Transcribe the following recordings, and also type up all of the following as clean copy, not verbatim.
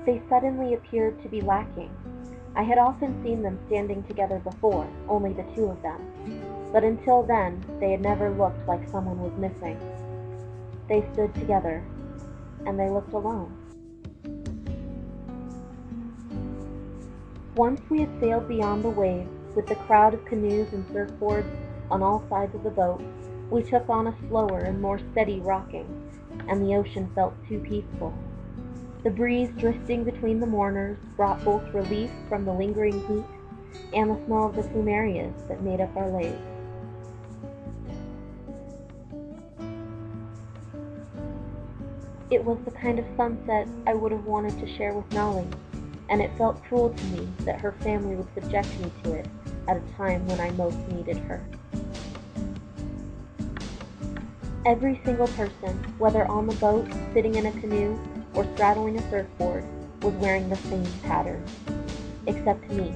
They suddenly appeared to be lacking. I had often seen them standing together before, only the two of them, but until then they had never looked like someone was missing. They stood together, and they looked alone. Once we had sailed beyond the waves, with the crowd of canoes and surfboards on all sides of the boat, we took on a slower and more steady rocking, and the ocean felt too peaceful. The breeze drifting between the mourners brought both relief from the lingering heat and the smell of the plumerias that made up our leis. It was the kind of sunset I would have wanted to share with Nolly, and it felt cruel to me that her family would subject me to it at a time when I most needed her. Every single person, whether on the boat, sitting in a canoe, or straddling a surfboard, was wearing the same pattern. Except me.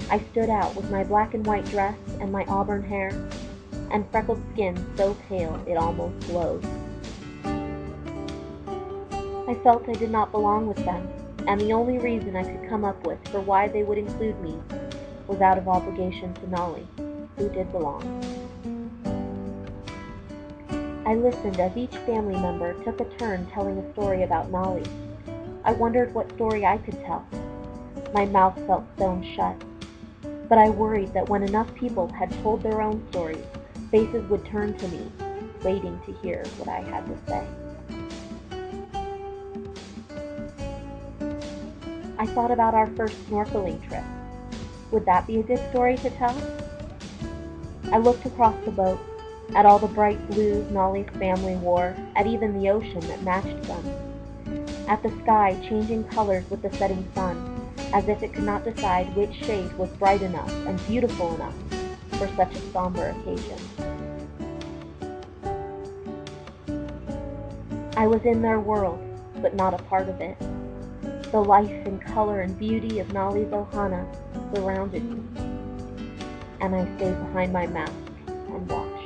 I stood out with my black and white dress and my auburn hair, and freckled skin so pale it almost glowed. I felt I did not belong with them, and the only reason I could come up with for why they would include me was out of obligation to Nolly, who did belong. I listened as each family member took a turn telling a story about Nolly. I wondered what story I could tell. My mouth felt sewn shut, but I worried that when enough people had told their own stories, faces would turn to me, waiting to hear what I had to say. I thought about our first snorkeling trip. Would that be a good story to tell? I looked across the boat, at all the bright blues Nolly's family wore, at even the ocean that matched them, at the sky changing colors with the setting sun, as if it could not decide which shade was bright enough and beautiful enough for such a somber occasion. I was in their world, but not a part of it. The life and color and beauty of Nolly's Ohana surrounded me, and I stayed behind my mask and watched.